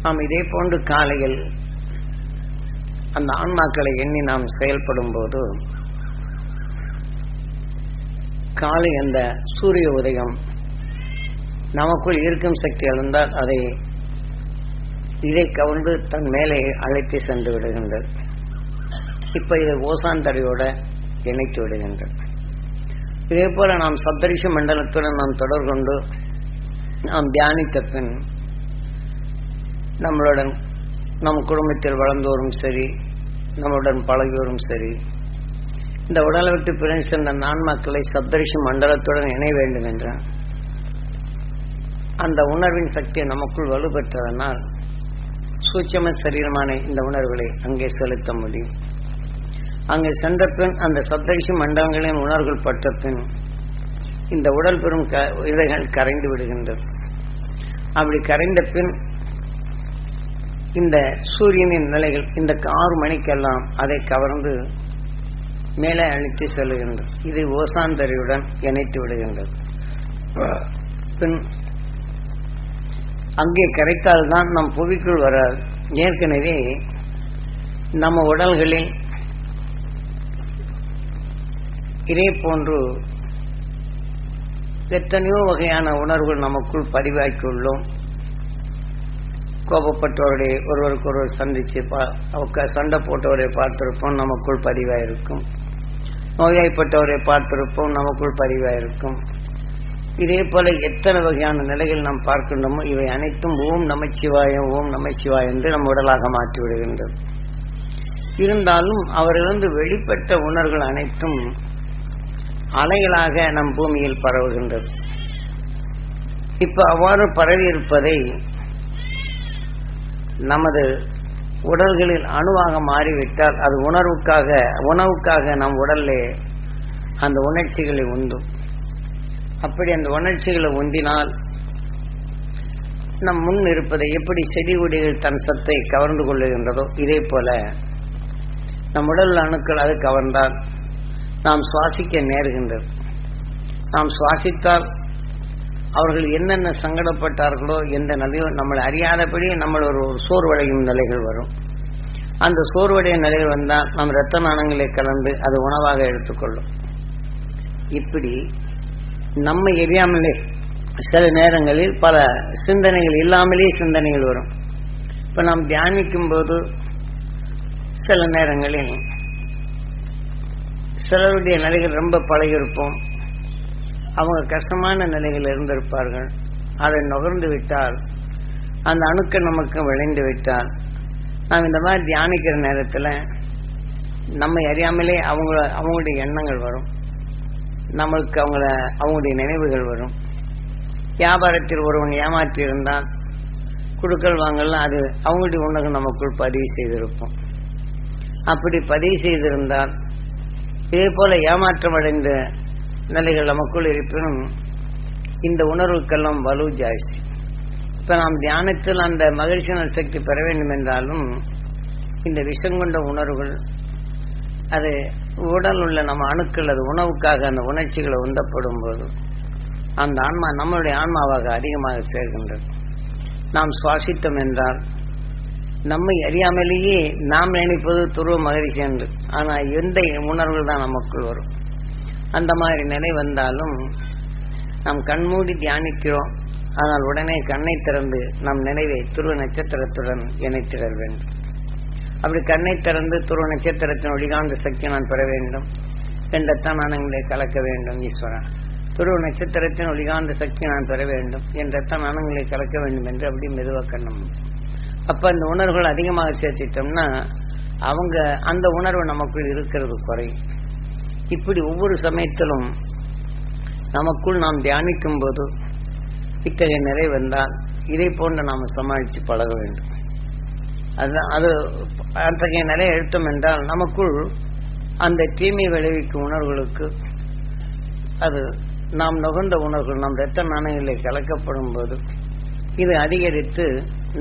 நாம் இதே போன்று காலையில் அந்த ஆன்மாக்களை எண்ணி நாம் செயல்படும் போது காலை அந்த சூரிய உதயம் நமக்குள் இருக்கும் சக்தி எழுந்தால் இதை கவர்ந்து தன் மேலே அழைத்து சென்று விடுகின்றது. இப்ப இதை ஓசாந்தரையோட இணைத்து விடுகின்றது. இதே போல நாம் சப்தரிஷி மண்டலத்துடன் நாம் தொடர்பு கொண்டு நாம் தியானித்த பின் நம்மளுடன் நம் குடும்பத்தில் வளர்ந்தோரும் சரி, நம்முடன் பழகியோரும் சரி, இந்த உடலை விட்டு பிரிந்து சென்ற ஆன்மாக்களை சப்தரிஷி மண்டலத்துடன் இணைய வேண்டும் என்ற அந்த உணர்வின் சக்தியை நமக்குள் வலுப்பெற்றதனால் சூட்சும சரீரமான இந்த உணர்வுகளை அங்கே செலுத்த முடியும். அங்கே சென்ற பின் அந்த சப்தரிஷி மண்டலங்களின் உணர்வுகள் பட்ட பின் இந்த உடல் பெறும் இலைகள் கரைந்து விடுகின்றது. அப்படி கரைந்த பின் இந்த சூரியனின் நிலைகள் இந்த 6 மணிக்கெல்லாம் அதை கவர்ந்து மேலே அழைத்து செல்லுகின்றது. இது ஓசாந்தரியுடன் இணைத்து விடுகின்றது. பின் அங்கே கரைத்தால்தான் நம் புவிக்குள் வராது. ஏற்கனவே நம்ம உடல்களில் இதே போன்று எத்தனையோ வகையான உணர்வுகள் நமக்குள் பதிவாக்கியுள்ளோம். கோபப்பட்டவரை ஒருவருக்கொருவர் சந்திச்சு சண்டை போட்டவரை பார்த்திருப்போம், நமக்குள் பதிவாயிருக்கும். நோயாய்ப்பட்டவரை பார்த்திருப்போம், நமக்குள் பதிவாயிருக்கும். இதே போல எத்தனை வகையான நிலைகள் நாம் பார்க்கின்றோமோ இவை அனைத்தும் ஓம் நமச்சிவாயம் ஓம் நமச்சிவாயம் என்று நம் உடலாக மாற்றி விடுகின்றது. இருந்தாலும் அவரிலிருந்து வெளிப்பட்ட உணர்வுகள் அனைத்தும் அலைகளாக நம் பூமியில் பரவுகின்றது. இப்ப அவ்வாறு பரவி இருப்பதை நமது உடல்களில் அணுவாக மாறிவிட்டால் அது உணவுக்காக நம் உடல்லே அந்த உணர்ச்சிகளை உண்டும். அப்படி அந்த உணர்ச்சிகளை உந்தினால் நம் முன் இருப்பதை எப்படி செடி கொடிகள் தன் சத்தை கவர்ந்து கொள்ளுகின்றதோ இதே போல நம் உடல் அணுக்கள் அது கவர்ந்தால் நாம் சுவாசிக்க நேருகின்றது. நாம் சுவாசித்தால் அவர்கள் என்னென்ன சங்கடப்பட்டார்களோ எந்த நிலையோ நம்மளை அறியாதபடி நம்ம ஒரு சோர்வடையும் நிலைகள் வரும். அந்த சோர்வடையும் நிலைகள் வந்தால் நம் இரத்த நாணங்களை கலந்து அது உணவாக எடுத்துக்கொள்ளும். இப்படி நம்மை எரியாமலே சில நேரங்களில் பல சிந்தனைகள் இல்லாமலே சிந்தனைகள் வரும். இப்ப நாம் தியானிக்கும் போது சில நேரங்களில் சிலருடைய நிலைகள் ரொம்ப பழகியிருப்போம். அவங்க கஷ்டமான நிலைகள் இருந்திருப்பார்கள். அதை நுகர்ந்து விட்டால் அந்த அணுக்கள் நமக்கு விளைந்து விட்டால் நாம் இந்த மாதிரி தியானிக்கிற நேரத்தில் நம்மை அறியாமலே அவங்களுடைய எண்ணங்கள் வரும். நம்மளுக்கு அவங்களுடைய நினைவுகள் வரும். வியாபாரத்தில் ஒருவன் ஏமாற்றி இருந்தால் குடுக்கல் வாங்கலாம், அது அவங்களுடைய உணர்வு நமக்குள் பதிவு செய்திருப்போம். அப்படி பதிவு செய்திருந்தால் இதே போல ஏமாற்றம் அடைந்த நிலைகள் நமக்குள் இருப்பினும் இந்த உணர்வுக்கெல்லாம் வலு ஜாஸ்தி. இப்ப நாம் தியானத்தில் அந்த மகிழ்ச்சியான சக்தி பெற வேண்டும் என்றாலும் இந்த விஷம் கொண்ட உணர்வுகள் அது உடல் உள்ள நம்ம அணுக்கள் அது உணவுக்காக அந்த உணர்ச்சிகளை உந்தப்படும் போது அந்த ஆன்மா நம்மளுடைய ஆன்மாவாக அதிகமாக சேர்கின்றது. நாம் சுவாசித்தோம் என்றால் நம்மை அறியாமலேயே நாம் நினைப்பது துருவ மகிழ்ச்சி என்று, ஆனால் எந்த உணர்வுகள் தான் நமக்குள் வரும். அந்த மாதிரி நிலை வந்தாலும் நாம் கண்மூடி தியானிக்கிறோம். ஆனால் உடனே கண்ணை திறந்து நம் நினைவை துருவ நட்சத்திரத்துடன் இணைத்திட வேண்டும். அப்படி கண்ணை திறந்து துருவ நட்சத்திரத்தின் ஒளிகாந்த சக்தி நான் பெற வேண்டும் என்றத்தான் நாணங்களை கலக்க வேண்டும். ஈஸ்வரா, துருவ நட்சத்திரத்தின் ஒளிகாந்த சக்தி நான் பெற வேண்டும் என்றத்தான் நாணங்களை கலக்க வேண்டும் என்று அப்படி மெதுவாக கண்ணம். அப்ப அந்த உணர்வுகள் அதிகமாக சேர்த்திட்டோம்னா அவங்க அந்த உணர்வு நமக்குள் இருக்கிறது குறையும். இப்படி ஒவ்வொரு சமயத்திலும் நமக்குள் நாம் தியானிக்கும் போது இத்தகைய நிலை வந்தால் இதை போன்று நாம் சமாளித்து பழக வேண்டும். அது அத்தகைய நிலை எழுத்தம் என்றால் நமக்குள் அந்த தீமை விளைவிக்கும் உணர்வுகளுக்கு அது நாம் நுகர்ந்த உணர்வுகள் நம் இரத்த நாணயங்களை கலக்கப்படும் போது இது அதிகரித்து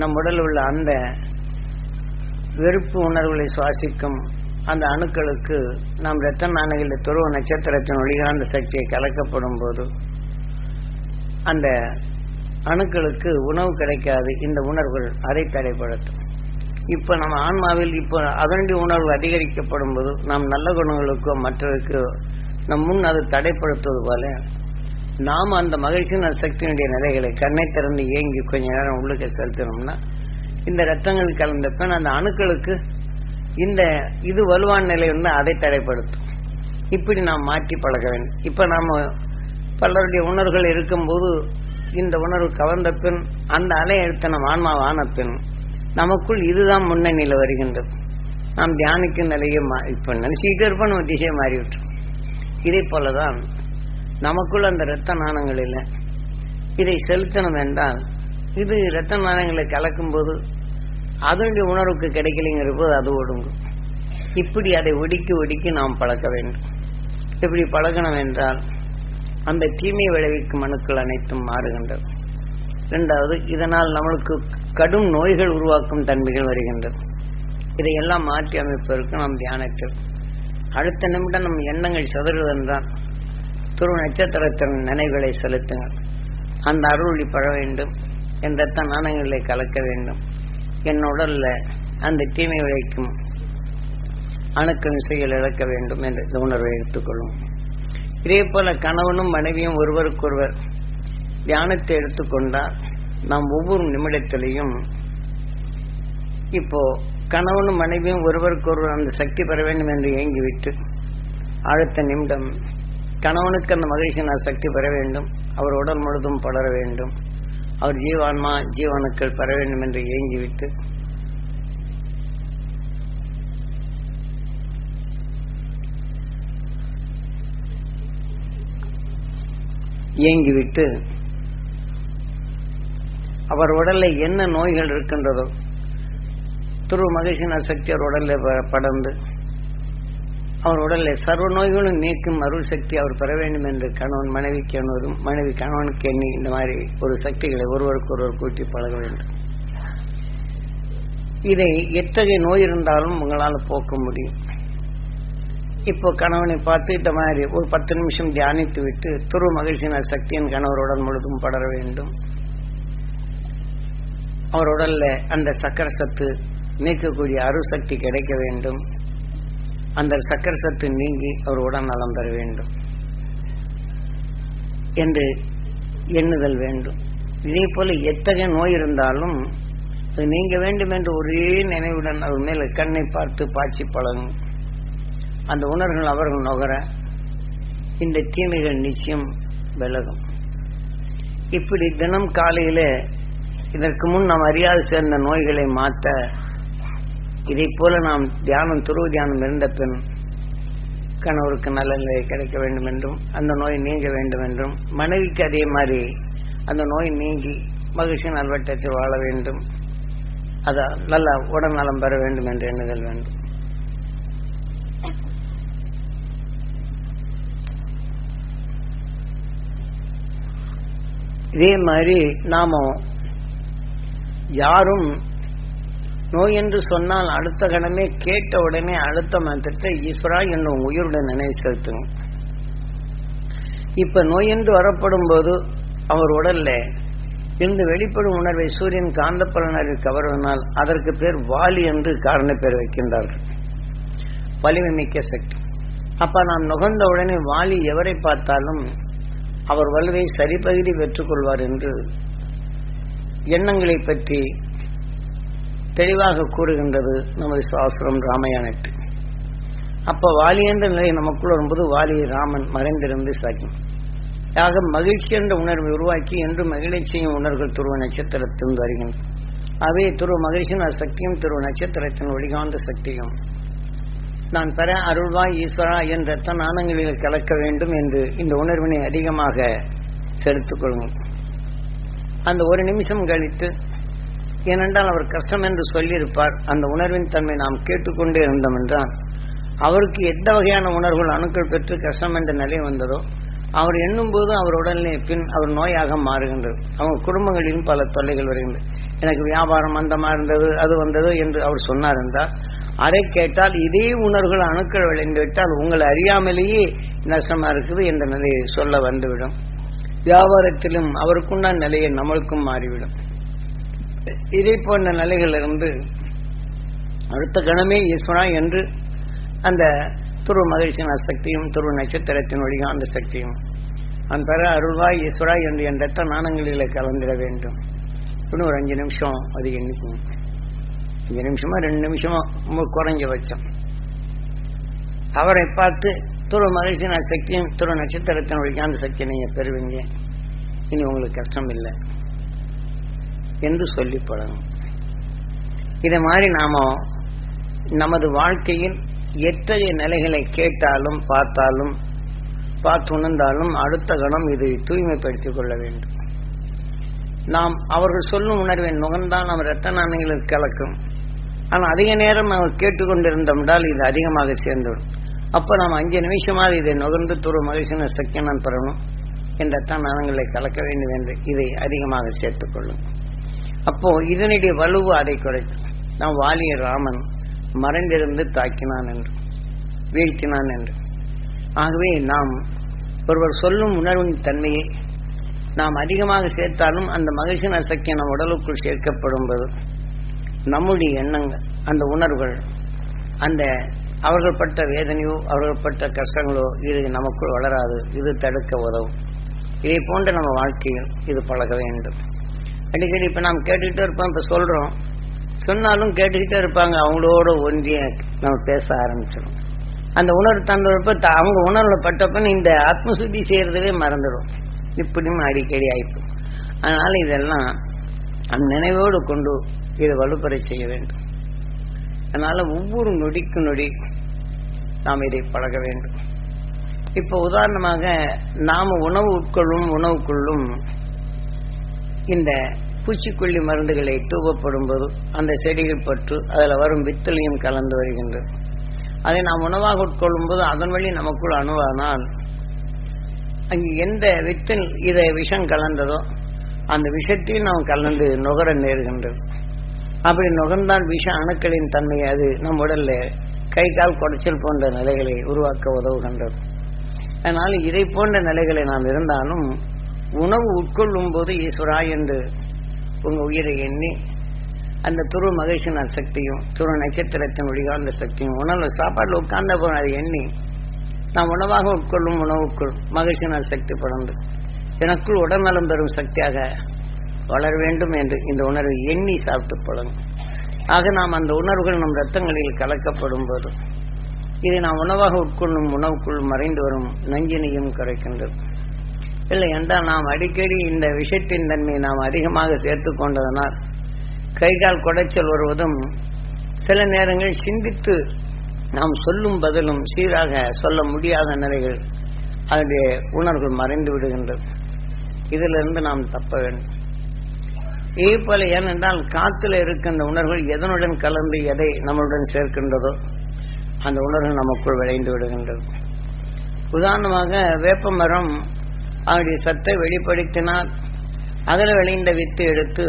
நம் உடல் உள்ள அந்த வெறுப்பு உணர்வுகளை சுவாசிக்கும் அந்த அணுக்களுக்கு நாம் இரத்த நாணயங்களில் துருவ நட்சத்திரத்தின் ஒளிகாந்த சக்தியை கலக்கப்படும் போது அந்த அணுக்களுக்கு உணவு கிடைக்காது. இந்த உணர்வுகள் அதை தடைப்படுத்தும். இப்ப நம்ம ஆன்மாவில் இப்போ அதனுடைய உணர்வு அதிகரிக்கப்படும் போது நாம் நல்ல குணங்களுக்கோ மற்றவருக்கோ நம் முன் அது தடைப்படுத்துவது போல நாம் அந்த மகிழ்ச்சியின் சக்தியினுடைய நிலைகளை கண்ணை திறந்து ஏங்கி கொஞ்ச நேரம் உள்ளுக்கு செலுத்தணும்னா இந்த ரத்தங்கள் கலந்த பின் அந்த அணுக்களுக்கு இந்த இது வலுவான நிலை வந்து அதை தடைப்படுத்தும். இப்படி நாம் மாற்றி பழக வேண்டும். இப்ப நாம பலருடைய உணர்வுகள் இருக்கும்போது இந்த உணர்வு கவர்ந்த பின் அந்த அலை எழுத்த நம் ஆன்மாவான பின் நமக்குள் இதுதான் முன்னணியில வருகின்றது. நாம் தியானிக்கும் நிலையை இப்ப நினைச்சுக்கிட்டே இருப்போம், நம்ம திசையை மாறிவிட்டோம். இதே போலதான் நமக்குள் அந்த இரத்த நாணங்களில் இதை செலுத்தணும் என்றால் இது இரத்த நாணங்களை கலக்கும் போது அதனுடைய உணர்வுக்கு கிடைக்கலைங்கிற போது அது ஒடுங்கும். இப்படி அதை ஒடுக்கி நாம் பழக்க வேண்டும். இப்படி பழகணும் என்றால் அந்த தீமை விளைவிக்கும் அணுக்கள் அனைத்தும் மாறுகின்றது. இரண்டாவது, இதனால் நம்மளுக்கு கடும் நோய்கள் உருவாக்கும் தன்மைகள் வருகின்றது. இதையெல்லாம் மாற்றி அமைப்பதற்கு நாம் தியானத்தில் அடுத்த நிமிடம் நம் எண்ணங்கள் சிதறுவதென்றால் துருவ நட்சத்திரத்தின் நினைவுகளை செலுத்துங்கள். அந்த அருளி பழ வேண்டும், என் ரத்த நாணயங்களை கலக்க வேண்டும், என் உடல்ல அந்த தீமை விளைக்கும் அணுக்களின் செயல் இழக்க வேண்டும் என்று இந்த உணர்வை எடுத்துக்கொள்ளும். இதே போல கணவனும் மனைவியும் ஒருவருக்கொருவர் தியானத்தை எடுத்துக்கொண்டால் நாம் ஒவ்வொரு நிமிடத்திலையும் இப்போ கணவனும் மனைவியும் ஒருவருக்கொருவர் அந்த சக்தி பெற வேண்டும் என்று ஏங்கிவிட்டு அடுத்த நிமிடம் கணவனுக்கு அந்த மகிழ்ச்சியின் சக்தி பெற வேண்டும், அவர் உடல் முழுதும் படர வேண்டும், அவர் ஜீவான்மா ஜீவனுக்கள் பெற வேண்டும் என்று ஏங்கிவிட்டு அவர் உடலில் என்ன நோய்கள் இருக்கின்றதோ துருவ மகிழ்ச்சியின் சக்தி அவர் உடலில் படர்ந்து அவர் உடலில் சர்வ நோய்களும் நீக்கும் அருள் சக்தி அவர் பெற வேண்டும் என்று கணவன் மனைவிக்கு எண்ணுவதும் மனைவி கணவனுக்கு எண்ணி இந்த மாதிரி ஒரு சக்திகளை ஒருவருக்கு ஒருவர் கூட்டி பழக வேண்டும். இதை எத்தகைய நோய் இருந்தாலும் உங்களால் போக்க முடியும். இப்போ கணவனை பார்த்து இந்த மாதிரி ஒரு 10 நிமிஷம் தியானித்து விட்டு துருவ மகிழ்ச்சியின் சக்தியின் கணவருடன் முழுதும் படர வேண்டும். அவர் உடல்ல அந்த சக்கர சத்து நீக்கக்கூடிய அருசக்தி கிடைக்க வேண்டும். அந்த சக்கர சத்து நீங்கி அவர் உடல் நலம் பெற வேண்டும் என்று எண்ணுதல் வேண்டும். இதே போல எத்தகைய நோய் இருந்தாலும் அது நீங்க வேண்டும் என்று ஒரே நினைவுடன் அவர் மேல கண்ணை பார்த்து பாய்ச்சி பழகும். அந்த உணர்வுகள் அவர்கள் நுகர இந்த தீமைகள் நிச்சயம் விலகும். இப்படி தினம் காலையில இதற்கு முன் நாம் அறியாது சேர்ந்த நோய்களை மாற்ற இதை போல நாம் தியானம் துருவ தியானம் இருந்த பின் கணவருக்கு நல்ல நிலை கிடைக்க வேண்டும் என்றும் அந்த நோய் நீங்க வேண்டும் என்றும் மனைவிக்கு அதே மாதிரி அந்த நோய் நீங்கி மகிழ்ச்சி நல்வட்டத்தில் வாழ வேண்டும், அத நல்ல உடல் நலம் பெற வேண்டும் என்று எண்ணுதல் வேண்டும். இதே மாதிரி நாம யாரும் நோய் என்று சொன்னால் அடுத்த கணமே கேட்ட உடனே அடுத்த மந்திரத்தை ஈஸ்வரா என்னும் உயிருடன் நினைவு செலுத்துங்க. இப்ப நோய் என்று வரப்படும் போது அவர் உடல்ல இருந்து வெளிப்படும் உணர்வை சூரியன் காந்த பலனரில் கவர்வதனால் அதற்கு பேர் வாலி என்று காரண பேர் வைக்கின்றார்கள், வலிமை மிக்க சக்தி. அப்ப நாம் நுகர்ந்த உடனே வாலி எவரை பார்த்தாலும் அவர் வலுவை சரிபகுதி பெற்றுக் கொள்வார் என்று எண்ணங்களை பற்றி தெளிவாக கூறுகின்றது நமது சாஸ்திரம் ராமாயணத்தில். அப்ப வாலி என்ற நிலை நமக்குள் வரும்போது வாலி ராமன் மறைந்திருந்து சாக்கும் யாக மகிழ்ச்சி என்ற உணர்வை உருவாக்கி என்று மகிழ்ச்சியும் உணர்வுகள் துருவ நட்சத்திரத்திலிருந்து வருகின்றன. அவை துருவ மகிழ்ச்சியின் சக்தியும் துருவ நட்சத்திரத்தின் ஒளிகாந்த சக்தியும் நான் பெற அருள்வாய் ஈஸ்வரா என்ற ரத்த நாணங்களில் கலக்க வேண்டும் என்று இந்த உணர்வினை அதிகமாக செலுத்திக் கொள்ளுங்கள். அந்த ஒரு நிமிஷம் கழித்து, ஏனென்றால் அவர் கஷ்டம் என்று சொல்லியிருப்பார், அந்த உணர்வின் தன்மை நாம் கேட்டுக்கொண்டே இருந்தோம் என்றால் அவருக்கு எந்த வகையான உணர்வுகள் அணுக்கள் பெற்று கஷ்டம் என்ற நிலை வந்ததோ அவர் எண்ணும் போது அவர் உடனே பின் அவர் நோயாக மாறுகின்றது. அவங்க குடும்பங்களிலும் பல தொல்லைகள் வருகின்றது. எனக்கு வியாபாரம் மந்தமா இருந்தது, அது வந்தது என்று அவர் சொன்னார் என்றால் அதை கேட்டால் இதே உணர்வுகள் அணுக்கள் விளைந்து விட்டால் உங்களை அறியாமலேயே நஷ்டமா இருக்குது என்ற நிலையை சொல்ல வந்துவிடும். வியாபாரத்திலும் அவருக்குண்டான நிலையை நம்மளுக்கும் மாறிவிடும். இதை போன்ற நிலைகளிலிருந்து அடுத்த கணமே ஈஸ்வரா என்று அந்த துருவ மகிழ்ச்சியின் சக்தியும் துருவ நட்சத்திரத்தின் வழியாக அந்த சக்தியும் அந்த பெற அருள்வாய் ஈஸ்வரா என்று என் ரத்த நாணங்களில் கலந்திட வேண்டும். இன்னும் ஒரு 5 நிமிஷம் அது எண்ணிக்கும். 5 நிமிஷமா 2 நிமிஷமா குறைஞ்சபட்சம் அவரை பார்த்து துருவ மகிழ்ச்சியின் சக்தியும் துருவ நட்சத்திரத்தின் வழியாக அந்த சக்தியை நீங்க பெறுவீங்க, இனி உங்களுக்கு கஷ்டம் இல்லை என்று சொல்லி பழகும். இதை மாதிரி நாம நமது வாழ்க்கையில் எத்தகைய நிலைகளை கேட்டாலும் பார்த்தாலும் பார்த்து உணர்ந்தாலும் அடுத்த கணம் இதை தூய்மைப்படுத்திக் கொள்ள வேண்டும். நாம் அவர்கள் சொல்லும் உணர்வை நுகர்ந்தால் நாம் இரத்த நாணயங்களில் கலக்கும். ஆனால் அதிக நேரம் நாம் கேட்டுக்கொண்டிருந்தோம்னால் இது அதிகமாக சேர்ந்துவிடும். அப்போ நாம் 5 நிமிஷமாக இதை நுகர்ந்து துருவ மகிழ்ச்சியின் சக்தியை நான் பெறணும் என் இரத்த நாணயங்களை கலக்க வேண்டும் என்று இதை அதிகமாக சேர்த்துக்கொள்ளும். அப்போ இதனுடைய வலுவு அதை குறைத்து நாம் வாலிய ராமன் மறைந்திருந்து தாக்கினான் என்று வீழ்த்தினான் என்று. ஆகவே நாம் ஒருவர் சொல்லும் உணர்வின் தன்மையை நாம் அதிகமாக சேர்த்தாலும் அந்த மகிழ்ச்சியின் சக்தி நம் உடலுக்குள் சேர்க்கப்படும் போது நம்முடைய எண்ணங்கள் அந்த உணர்வுகள் அந்த அவர்கள் பட்ட வேதனையோ அவர்கள் பட்ட கஷ்டங்களோ இது நமக்குள் வளராது. இது தடுக்க உதவும். இதை போன்ற நம்ம வாழ்க்கையில் இது பழக வேண்டும். அடிக்கடி இப்ப நாம் கேட்டுக்கிட்டே இருப்போம். இப்ப சொல்றோம், சொன்னாலும் கேட்டுக்கிட்டே இருப்பாங்க. அவங்களோட ஒன்றிய நம்ம பேச ஆரம்பிச்சிடும். அந்த உணர்வு தந்தப்ப அவங்க உணர்வுல பட்டப்ப இந்த ஆத்மசுத்தி செய்யறதவே மறந்துடும். இப்படியும் அடிக்கடி ஆயிடும். அதனால இதெல்லாம் அந்த நினைவோடு கொண்டு இதை வலுப்பெற செய்ய வேண்டும். அதனால ஒவ்வொரு நொடிக்கு நொடி நாம் இதை பழக வேண்டும். இப்போ உதாரணமாக நாம உணவு உணவுக்குள்ளும் இந்த பூச்சிக்கொல்லி மருந்துகளை தூவப்படும் போது அந்த செடிகள் பற்று அதில் வரும் வித்தலையும் கலந்து வருகின்றது. அதை நாம் உணவாக உட்கொள்ளும் போது அதன் வழி நமக்குள் அணுவானால் அங்கு எந்த வித்தில் இதை விஷம் கலந்ததோ அந்த விஷத்தையும் நாம் கலந்து நுகர நேருகின்றது. அப்படி நுகர்ந்தால் விஷ அணுக்களின் தன்மை அது நம் உடல்ல கை கால் குடைச்சல் போன்ற நிலைகளை உருவாக்க உதவுகின்றது. அதனால் இதை போன்ற நிலைகளை நாம் இருந்தாலும் உணவு உட்கொள்ளும் போது ஈஸ்வரா என்று உங்க உயிரை எண்ணி அந்த துருவ மகிழ்ச்சியின் சக்தியும் துருவ நட்சத்திரத்தின் ஒளிகாந்த சக்தியும் உணவு சாப்பாட்டில் உட்கார்ந்த போது அதை எண்ணி நாம் உணவாக உட்கொள்ளும் உணவுக்குள் மகிழ்ச்சியின் சக்தி படர்ந்து எனக்குள் உடல்நலம் பெறும் சக்தியாக வளர வேண்டும் என்று இந்த உணர்வை எண்ணி சாப்பிட்டு பழகும். ஆக நாம் அந்த உணர்வுகள் நம் ரத்தங்களில் கலக்கப்படும் போது இதை நாம் உணவாக உட்கொள்ளும் உணவுக்குள் மறைந்து வரும் நஞ்சினையும் குறைக்கின்றது. இல்லை என்றால் நாம் அடிக்கடி இந்த விஷயத்தின் தன்மையை நாம் அதிகமாக சேர்த்து கொண்டதனால் கைகால் குடைச்சல் வருவதும் சில நேரங்கள் சிந்தித்து நாம் சொல்லும் பதிலும் சீராக சொல்ல முடியாத நிலைகள் அதனுடைய உணர்வுகள் மறைந்து விடுகின்றது. இதிலிருந்து நாம் தப்ப வேண்டும். இதே போல ஏனென்றால் காத்துல இருக்க அந்த உணர்வுகள் எதனுடன் கலந்து எதை நம்மளுடன் சேர்க்கின்றதோ அந்த உணர்வு நமக்குள் விளைந்து விடுகின்றது. உதாரணமாக வேப்ப மரம் அவருடைய சத்தை வெளிப்படுத்தினால் அதில் விளைந்த வித்து எடுத்து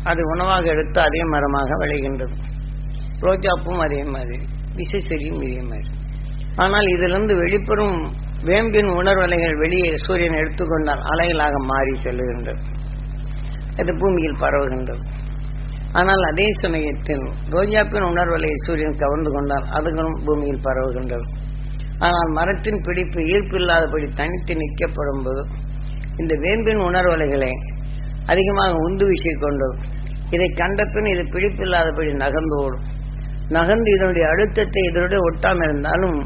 அது உணவாக எடுத்து அதே மரமாக விளைகின்றது. ரோஜாப்பும் அதே மாதிரி, விசைச்செடியும் இதே மாதிரி. ஆனால் இதிலிருந்து வெளிப்பெறும் வேம்பின் உணர்வலைகள் வெளியே சூரியன் எடுத்துக்கொண்டால் அலைகளாக மாறி செல்லுகின்றது. அது பூமியில் பரவுகின்றது. ஆனால் அதே சமயத்தில் ரோஜாப்பின் உணர்வலையை சூரியன் கவர்ந்து கொண்டால் அதுகளும் பூமியில் பரவுகின்றது. ஆனால் மரத்தின் பிடிப்பு ஈர்ப்பு இல்லாதபடி தனித்து நிற்கப்படும் போது இந்த வேம்பின் உணர்வலைகளை அதிகமாக உந்து வீசிக்கொண்டது. இதை கண்டபின் இது பிடிப்பில்லாதபடி நகர்ந்து ஓடும். நகர்ந்து இதனுடைய அழுத்தத்தை இதனுடைய ஒட்டாமல் இருந்தாலும்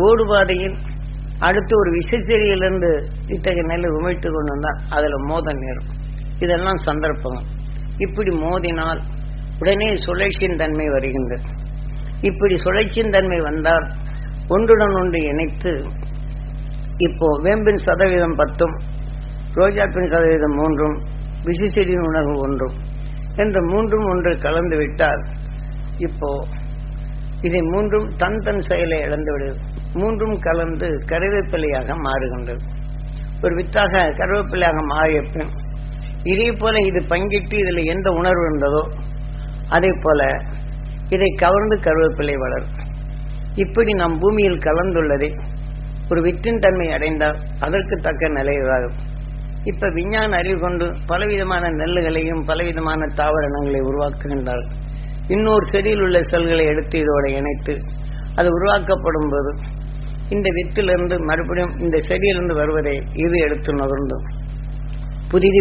ஓடுபாதையில் அடுத்து ஒரு விசைச்செடியிலிருந்து இத்தகைய நெல்லை உமிழ்த்து கொண்டு வந்தால் அதில் மோத நேரும். இதெல்லாம் சந்தர்ப்பங்கள். இப்படி மோதினால் உடனே சுழற்சியின் தன்மை வருகின்றது. இப்படி சுழற்சியின் தன்மை வந்தால் ஒன்றுடன் ஒன்று இணைத்து இப்போ வேம்பின் சதவீதம் 10, ரோஜாப்பின் சதவீதம் 3, விசைச்செடியின் உணர்வு 1 என்ற 3ம் ஒன்று கலந்து விட்டால் இப்போ இதை 3ம் தன் செயலை இழந்துவிடுது. 3ம் கலந்து கருவேப்பிலையாக மாறுகின்றது. ஒரு வித்தாக கருவேப்பிலையாக மாறிய பின் இதே போல இது பங்கிட்டு இதில் எந்த உணர்வு இருந்ததோ அதே போல இதை கவர்ந்து கருவேப்பிலை வளரும். இப்படி நம் பூமியில் கலந்துள்ளதை ஒரு வித்தின் தன்மை அடைந்தால் அதற்கு தக்க நிலையாகும். இப்ப விஞ்ஞான அறிவு கொண்டு பலவிதமான நெல்லுகளையும் பலவிதமான தாவரங்களை உருவாக்குகின்றார்கள். இன்னொரு செடியில் உள்ள செல்களை எடுத்து இதோட இணைத்து அது உருவாக்கப்படும் போது இந்த வித்திலிருந்து மறுபடியும் இந்த செடியிலிருந்து வருவதை இது எடுத்து நுகர்ந்து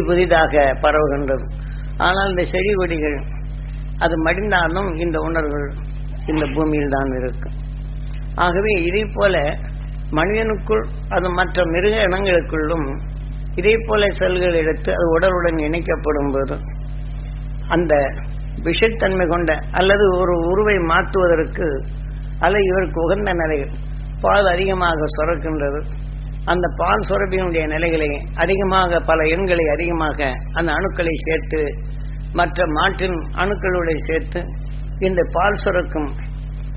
புதிதாக பரவுகின்றது. ஆனால் இந்த செடி கொடிகள் அது மடிந்தாலும் இந்த உணர்வுகள் இந்த பூமியில் தான் இருக்கும். ஆகவே இதை போல மனிதனுக்குள் அது மற்ற மிருக இனங்களுக்குள்ளும் இதே போல செல்கள் எடுத்து அது உடலுடன் இணைக்கப்படும் போது அந்த விஷத்தன்மை கொண்ட அல்லது ஒரு உருவை மாற்றுவதற்கு அல்லது இவருக்கு உகந்த நிலையில் பால் அதிகமாக சுரக்கின்றது. அந்த பால் சுரப்பினுடைய நிலைகளை அதிகமாக பல எண்களை அதிகமாக அந்த அணுக்களை சேர்த்து மற்ற மாட்டின் அணுக்களுடைய சேர்த்து இந்த பால் சுரக்கும்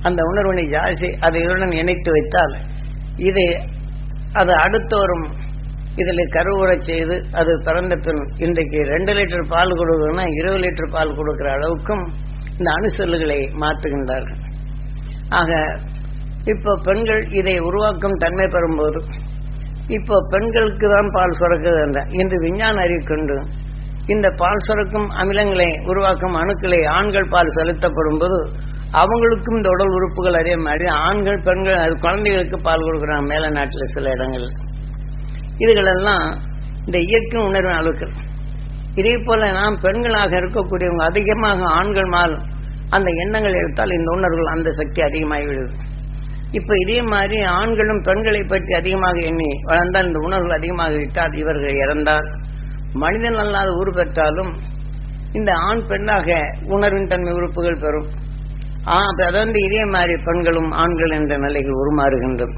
அந்த உணர்வினை ஜாஸ்தி அதை இதனுடன் இணைத்து வைத்தால் அது அடுத்த வரும் இதில் கருவுறச் செய்து அது பிறந்த பின் இன்றைக்கு 2 லிட்டர் பால் கொடுக்கணும்னா 20 லிட்டர் பால் கொடுக்கிற அளவுக்கும் இந்த அணுசெல்லுகளை மாற்றுகின்றார்கள். ஆக இப்போ பெண்கள் இதை உருவாக்கும் தன்மை பெறும்போது இப்போ பெண்களுக்கு தான் பால் சுரக்குது என்ற இன்று விஞ்ஞான அறிவு கொண்டு இந்த பால் சுரக்கும் அமிலங்களை உருவாக்கும் அணுக்களை ஆண்கள் பால் செலுத்தப்படும் போது அவங்களுக்கும் இந்த உடல் உறுப்புகள் அதே மாதிரி ஆண்கள் பெண்கள் அது குழந்தைகளுக்கு பால் கொடுக்குறாங்க மேல நாட்டில் சில இடங்கள். இதுகளெல்லாம் இந்த இயற்கை உணர்வின் அழுக்கள். இதே போல நாம் பெண்களாக இருக்கக்கூடியவங்க அதிகமாக ஆண்கள் மேல் அந்த எண்ணங்கள் எடுத்தால் இந்த உணர்வுகள் அந்த சக்தி அதிகமாகி விடுது. இப்ப இதே மாதிரி ஆண்களும் பெண்களை பற்றி அதிகமாக எண்ணி வளர்ந்தால் இந்த உணர்வுகள் அதிகமாக விட்டால் இவர்கள் இறந்தால் மனிதன் அல்லாத உரு பெற்றாலும் இந்த ஆண் பெண்ணாக உணர்வின் தன்மை உறுப்புகள் பெறும். அதாவது இதே மாதிரி பெண்களும் ஆண்கள் என்ற நிலைகள் உருமாறுகின்றது.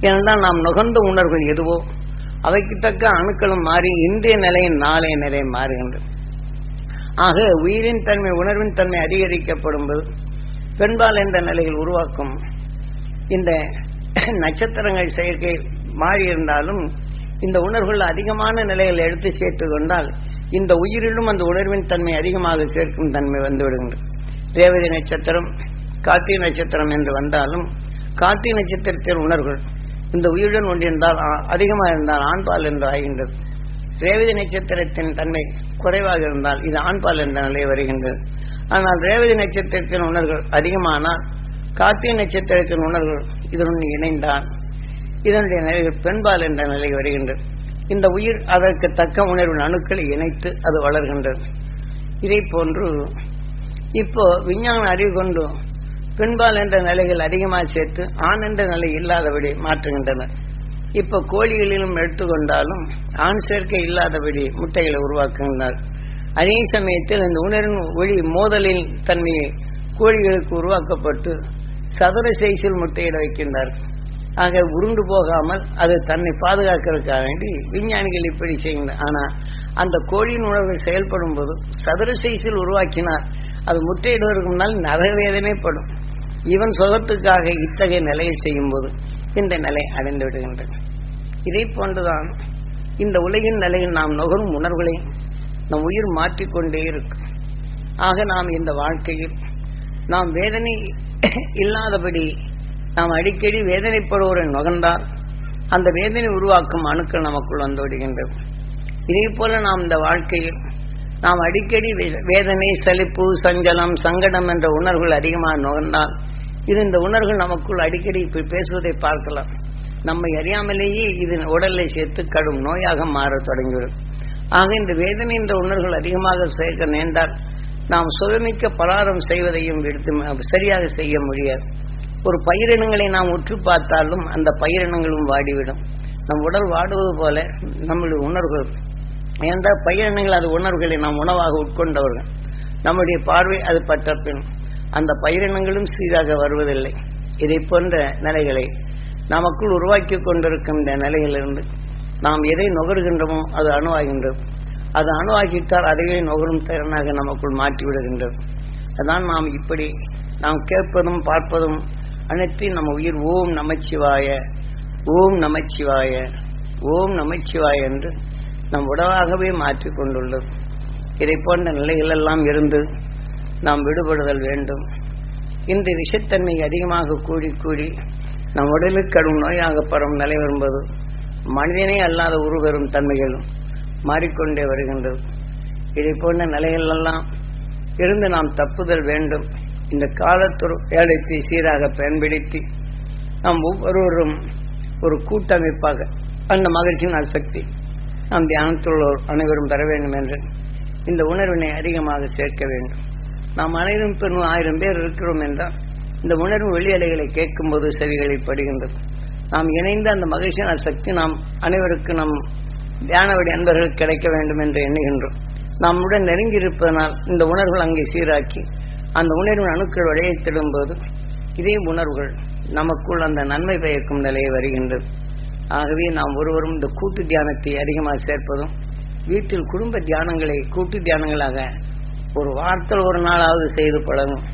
ஏனென்றால் நாம் நுகர்ந்த உணர்வுகள் எதுவோ அவைக்கு தக்க அணுக்களும் மாறி இன்றைய நிலையின் நாளைய நிலை மாறுகின்றது. ஆக உயிரின் தன்மை உணர்வின் தன்மை அதிகரிக்கப்படும் போது பெண்பால் என்ற நிலையில் உருவாக்கும் இந்த நட்சத்திரங்கள் செயற்கை மாறியிருந்தாலும் இந்த உணர்வுகள் அதிகமான நிலையில் எடுத்து சேர்த்து கொண்டால் இந்த உயிரிலும் அந்த உணர்வின் தன்மை அதிகமாக சேர்க்கும் தன்மை வந்துவிடுகின்றது. ரேவதி நட்சத்திரம் கார்த்திகை நட்சத்திரம் என்று வந்தாலும் கார்த்திகை நட்சத்திரத்தின் உணர்வுகள் இந்த உயிருடன் ஒன்றிருந்தால் அதிகமாக இருந்தால் ஆண்பால் என்று ஆகின்றது. ரேவதி நட்சத்திரத்தின் தன்மை குறைவாக இருந்தால் இது ஆண்பால் என்ற நிலை வருகின்றது. ஆனால் ரேவதி நட்சத்திரத்தின் உணர்வுகள் அதிகமானால் கார்த்திகை நட்சத்திரத்தின் உணர்வுகள் இதனுடன் இணைந்தால் இதனுடைய நிலைகள் பெண்பால் என்ற நிலை வருகின்றது. இந்த உயிர் அதற்கு தக்க உணர்வின் அணுக்களை இணைத்து அது வளர்கின்றது. இதை போன்று இப்போ விஞ்ஞான அறிவு கொண்டு பெண்பால் என்ற நிலைகள் அதிகமாக சேர்த்து ஆண் என்ற நிலை இல்லாதபடி மாற்றுகின்றனர். இப்போ கோழிகளிலும் எடுத்துக்கொண்டாலும் ஆண் சேர்க்கை இல்லாதபடி முட்டைகளை உருவாக்குகின்றனர். அதே சமயத்தில் இந்த உணர்வின் ஒளி மோதலின் தன்மையை கோழிகளுக்கு உருவாக்கப்பட்டு சதுர சைஸில் முட்டையிட வைக்கின்றார்கள். ஆக உருண்டு போகாமல் அது தன்னை பாதுகாக்கிறதுக்காக வேண்டி விஞ்ஞானிகள் இப்படி செய்கின்றனர். ஆனால் அந்த கோழியின் உணவுகள் செயல்படும் போது சதுர சைஸில் உருவாக்கினார் அது முட்டையிடுவதற்கு முன்னால் நரவேதனைப்படும். இவன் சுகத்துக்காக இத்தகைய நிலையை செய்யும் போது இந்த நிலை அடைந்து விடுகின்றது. இதை போன்றுதான் இந்த உலகின் நிலையில் நாம் நுகரும் உணர்வுகளை நம் உயிர் மாற்றிக்கொண்டே இருக்கும். ஆக நாம் இந்த வாழ்க்கையில் நாம் வேதனை இல்லாதபடி நாம் அடிக்கடி வேதனைப்படுவோரை நுகர்ந்தால் அந்த வேதனை உருவாக்கும் அணுக்கள் நமக்குள் வந்து விடுகின்றது. இதே போல நாம் இந்த வாழ்க்கையில் நாம் அடிக்கடி வேதனை சலிப்பு சஞ்சலம் சங்கடம் என்ற உணர்வுகள் அதிகமாக நுகர்ந்தால் இந்த உணர்வுகள் நமக்குள் அடிக்கடி பேசுவதை பார்க்கலாம். நம்மை அறியாமலேயே இது உடலை சேர்த்து கடும் நோயாக மாற தொடங்கிவிடும். ஆக இந்த வேதனை என்ற உணர்வுகள் அதிகமாக சேர்க்க நேர்ந்தால் நாம் சுகமிக்க பலாரம் செய்வதையும் எடுத்து சரியாக செய்ய முடியாது. ஒரு பயிரினங்களை நாம் உற்று பார்த்தாலும் அந்த பயிரினங்களும் வாடிவிடும். நம் உடல் வாடுவது போல நம்முடைய உணர்வுகள், ஏனென்றால் பயிரினங்கள் அது உணர்வுகளை நாம் உணவாக உட்கொண்டவர்கள். நம்முடைய பார்வை அது பற்ற பின் அந்த பயிரினங்களும் சீராக வருவதில்லை. இதை போன்ற நிலைகளை நமக்குள் உருவாக்கி கொண்டிருக்கும் இந்த நிலையிலிருந்து நாம் எதை நுகர்கின்றோமோ அது அணுவாகின்றது. அது அணுவாக்கிட்டால் அதையே நுகரும் திறனாக நமக்குள் மாற்றிவிடுகின்றது. அதான் நாம் இப்படி நாம் கேட்பதும் பார்ப்பதும் அனைத்தையும் நம்ம உயிர் ஓம் நமச்சிவாய ஓம் நமச்சிவாய ஓம் நமச்சிவாய என்று நம் உடலாகவே மாற்றிக்கொண்டுள்ளது. இதை போன்ற நிலைகளெல்லாம் இருந்து நாம் விடுபடுதல் வேண்டும். இந்த விஷத்தன்மை அதிகமாக கூடி கூடி நம் உடலுக்கு கடும் நோயாக பரவும் நிலை வரும்போது மனிதனே அல்லாத உருவரும் தன்மைகளும் மாறிக்கொண்டே வருகின்றது. இதை போன்ற நிலைகளெல்லாம் இருந்து நாம் தப்புதல் வேண்டும். இந்த காலத்துறை ஏலத்தை சீராக பயன்படுத்தி நாம் ஒவ்வொருவரும் ஒரு கூட்டமைப்பாக அந்த மகிழ்ச்சியின் சக்தி நாம் தியானத்தில் அனைவரும் பெற வேண்டும் என்று இந்த உணர்வினை அதிகமாக சேர்க்க வேண்டும். நாம் அனைவரும் 1000 பேர் இருக்கிறோம் என்றால் இந்த உணர்வு வெளியலைகளை கேட்கும்போது செவிகளில் படுகின்றது. நாம் இணைந்த அந்த மகிழ்ச்சியின் சக்தி நாம் அனைவருக்கு நம் தியானவடி அன்பர்களுக்கு கிடைக்க வேண்டும் என்று எண்ணுகின்றோம். நம்முடன் நெருங்கி இருப்பதனால் இந்த உணர்வுகள் அங்கே சீராக்கி அந்த உணர்வின் அணுக்கள் விளையத்திடும் போது இதே உணர்வுகள் நமக்குள் அந்த நன்மை பயக்கும் நிலையை வருகின்றது. ஆகவே நாம் ஒருவரும் இந்த கூட்டு தியானத்தை அதிகமாக சேர்ப்பதும் வீட்டில் குடும்ப தியானங்களை கூட்டு தியானங்களாக ஒரு வாரத்தில் ஒரு நாளாவது செய்து பழகும்.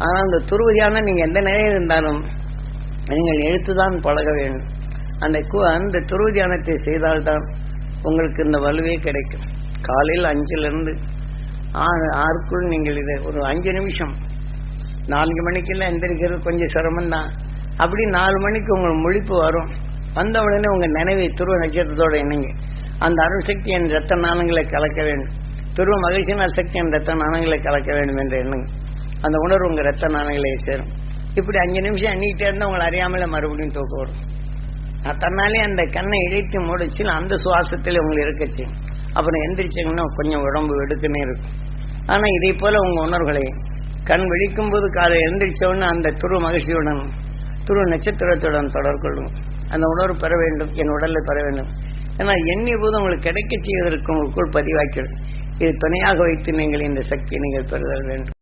ஆனால் இந்த துருவ தியானம் நீங்கள் எந்த நிலையில் இருந்தாலும் நீங்கள் எழுத்துதான் பழக வேண்டும். அந்த துருவ தியானத்தை செய்தால்தான் உங்களுக்கு இந்த வலுவே கிடைக்கும். காலையில் 5லிருந்து 6க்குள் நீங்கள் இதை ஒரு 5 நிமிஷம் 4 மணிக்கெல்லாம் எந்திரிக்கிறது கொஞ்சம் சிரமம்தான். அப்படி 4 மணிக்கு உங்களுக்கு முழிப்பு வரும். வந்த உடனே உங்கள் நினைவை துருவ நட்சத்திரத்தோடு இணைங்க. அந்த அருள் சக்தி என் ரத்த நாணங்களை கலக்க வேண்டும். துருவ மகிழ்ச்சியின் சக்தி என் ரத்த நாணங்களை கலக்க வேண்டும் என்று எண்ணுங்க. அந்த உணர்வு உங்கள் ரத்த நாணங்களை சேரும். இப்படி 5 நிமிஷம் எண்ணிக்கிட்டே இருந்தால் உங்களை அறியாமலே மறுபடியும் தூக்கம் வரும். தன்னாலே அந்த கண்ணை இழைத்து முடிச்சு அந்த சுவாசத்தில் உங்களை இருக்கச்சு. அப்புறம் எந்திரிச்சிங்கன்னா கொஞ்சம் உடம்பு வெடுக்குன்னே இருக்கும். ஆனால் இதே போல உங்கள் உணர்வுகளை கண் விழிக்கும் போது காலை எழுந்திரிச்சவுடனே அந்த துருவ மகிழ்ச்சியுடன் துருவ நட்சத்திரத்துடன் தொடர்கொள்ளும். அந்த உணர்வு பெற வேண்டும், என் உடலில் பெற வேண்டும். ஏன்னா எண்ணிய போது உங்களுக்கு கிடைக்க செய்வதற்கு உங்களுக்குள் பதிவாக்கிறது. இது துணையாக வைத்து நீங்கள் இந்த சக்தியை நீங்கள் பெறுதல் வேண்டும்.